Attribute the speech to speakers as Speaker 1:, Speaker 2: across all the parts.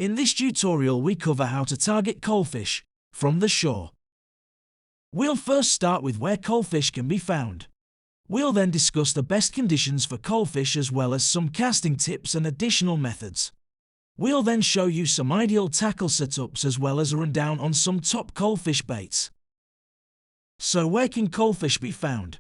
Speaker 1: In this tutorial we cover how to target coalfish from the shore. We'll first start with where coalfish can be found. We'll then discuss the best conditions for coalfish as well as some casting tips and additional methods. We'll then show you some ideal tackle setups as well as a rundown on some top coalfish baits. So where can coalfish be found?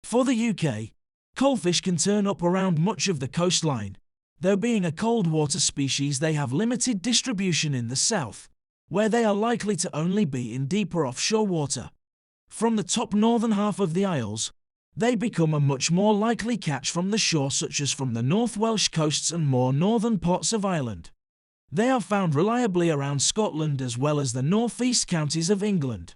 Speaker 1: For the UK, coalfish can turn up around much of the coastline. Though being a cold water species, they have limited distribution in the south, where they are likely to only be in deeper offshore water. From the top northern half of the Isles, they become a much more likely catch from the shore, such as from the North Welsh coasts and more northern parts of Ireland. They are found reliably around Scotland as well as the northeast counties of England.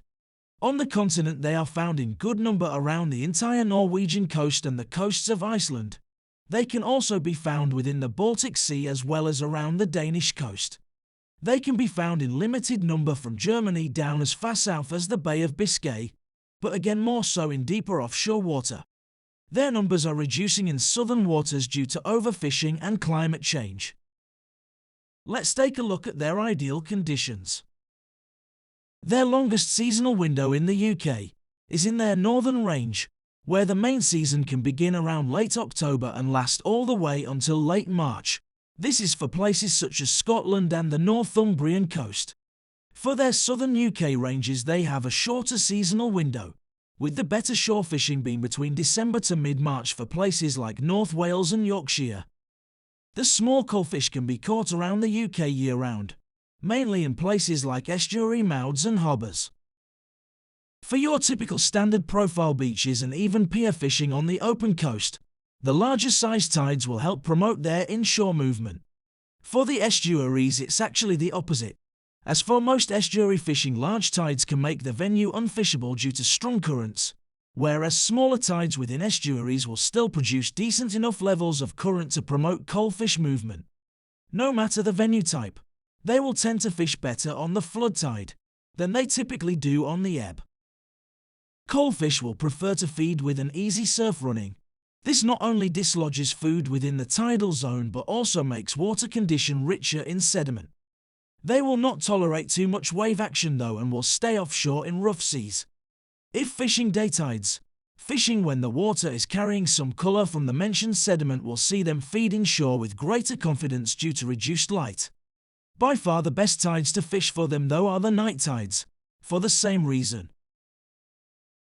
Speaker 1: On the continent they are found in good number around the entire Norwegian coast and the coasts of Iceland. They can also be found within the Baltic Sea as well as around the Danish coast. They can be found in limited number from Germany down as far south as the Bay of Biscay, but again more so in deeper offshore water. Their numbers are reducing in southern waters due to overfishing and climate change. Let's take a look at their ideal conditions. Their longest seasonal window in the UK is in their northern range, where the main season can begin around late October and last all the way until late March. This is for places such as Scotland and the Northumbrian coast. For their southern UK ranges they have a shorter seasonal window, with the better shore fishing being between December to mid-March for places like North Wales and Yorkshire. The small coalfish can be caught around the UK year-round, mainly in places like estuary mouths and harbours. For your typical standard profile beaches and even pier fishing on the open coast, the larger size tides will help promote their inshore movement. For the estuaries it's actually the opposite. As for most estuary fishing, large tides can make the venue unfishable due to strong currents, whereas smaller tides within estuaries will still produce decent enough levels of current to promote coalfish movement. No matter the venue type, they will tend to fish better on the flood tide than they typically do on the ebb. Coalfish will prefer to feed with an easy surf running. This not only dislodges food within the tidal zone but also makes water condition richer in sediment. They will not tolerate too much wave action though and will stay offshore in rough seas. If fishing day tides, fishing when the water is carrying some colour from the mentioned sediment will see them feed inshore with greater confidence due to reduced light. By far the best tides to fish for them though are the night tides, for the same reason.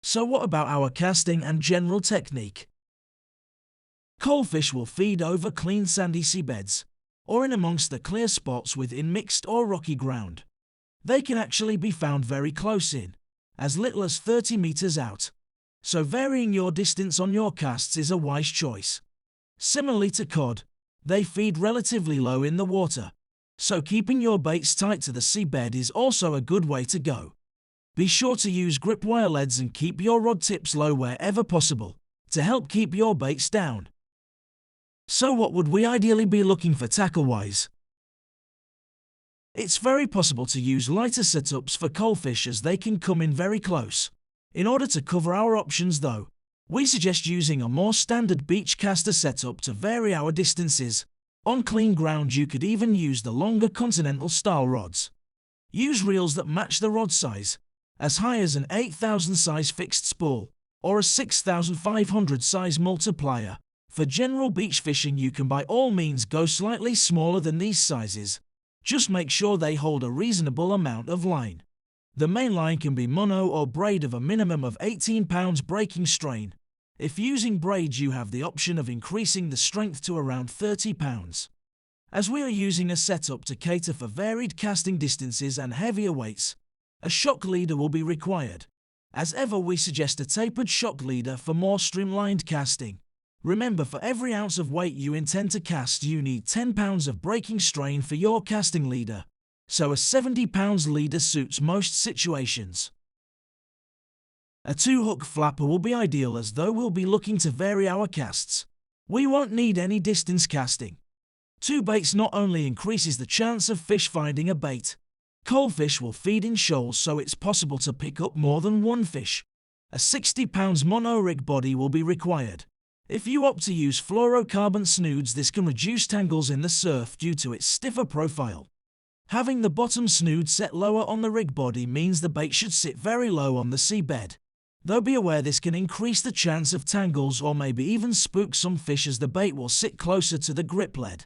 Speaker 1: So what about our casting and general technique? Coalfish will feed over clean sandy seabeds, or in amongst the clear spots within mixed or rocky ground. They can actually be found very close in, as little as 30 meters out, so varying your distance on your casts is a wise choice. Similarly to cod, they feed relatively low in the water, so keeping your baits tight to the seabed is also a good way to go. Be sure to use grip wire leads and keep your rod tips low wherever possible, to help keep your baits down. So what would we ideally be looking for tackle-wise? It's very possible to use lighter setups for coalfish as they can come in very close. In order to cover our options though, we suggest using a more standard beach caster setup to vary our distances. On clean ground you could even use the longer continental style rods. Use reels that match the rod size, as high as an 8,000 size fixed spool, or a 6,500 size multiplier. For general beach fishing you can by all means go slightly smaller than these sizes. Just make sure they hold a reasonable amount of line. The main line can be mono or braid of a minimum of 18 pounds breaking strain. If using braids you have the option of increasing the strength to around 30 pounds. As we are using a setup to cater for varied casting distances and heavier weights, a shock leader will be required. As ever we suggest a tapered shock leader for more streamlined casting. Remember, for every ounce of weight you intend to cast you need 10 pounds of breaking strain for your casting leader, so a 70 pounds leader suits most situations. A 2-hook flapper will be ideal as though we'll be looking to vary our casts. We won't need any distance casting. 2 baits not only increases the chance of fish finding a bait. Coalfish will feed in shoals so it's possible to pick up more than one fish. A 60 pounds mono rig body will be required. If you opt to use fluorocarbon snoods, this can reduce tangles in the surf due to its stiffer profile. Having the bottom snood set lower on the rig body means the bait should sit very low on the seabed. Though be aware this can increase the chance of tangles or maybe even spook some fish, as the bait will sit closer to the grip lead.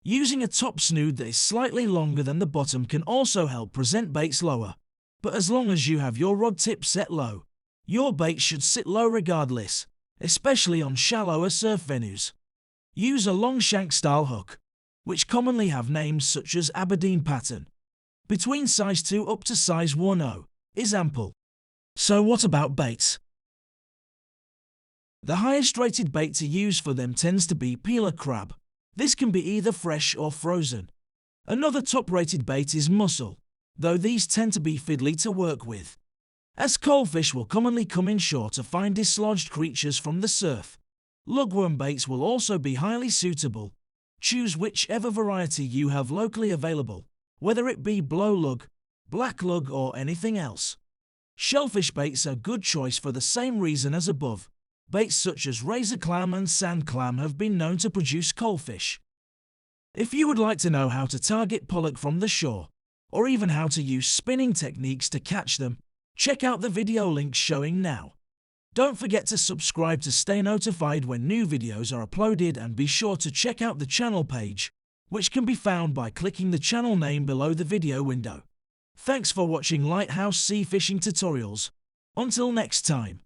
Speaker 1: Using a top snood that is slightly longer than the bottom can also help present baits lower. But as long as you have your rod tip set low, your bait should sit low regardless, especially on shallower surf venues. Use a long shank style hook, which commonly have names such as Aberdeen pattern. Between size 2 up to size 1/0 is ample. So what about baits? The highest rated bait to use for them tends to be peeler crab. This can be either fresh or frozen. Another top rated bait is mussel, though these tend to be fiddly to work with, as coalfish will commonly come inshore to find dislodged creatures from the surf. Lugworm baits will also be highly suitable. Choose whichever variety you have locally available, whether it be blow lug, black lug or anything else. Shellfish baits are a good choice for the same reason as above. Baits such as razor clam and sand clam have been known to produce coalfish. If you would like to know how to target pollock from the shore, or even how to use spinning techniques to catch them, check out the video links showing now. Don't forget to subscribe to stay notified when new videos are uploaded, and be sure to check out the channel page, which can be found by clicking the channel name below the video window. Thanks for watching Lighthouse Sea Fishing Tutorials. Until next time.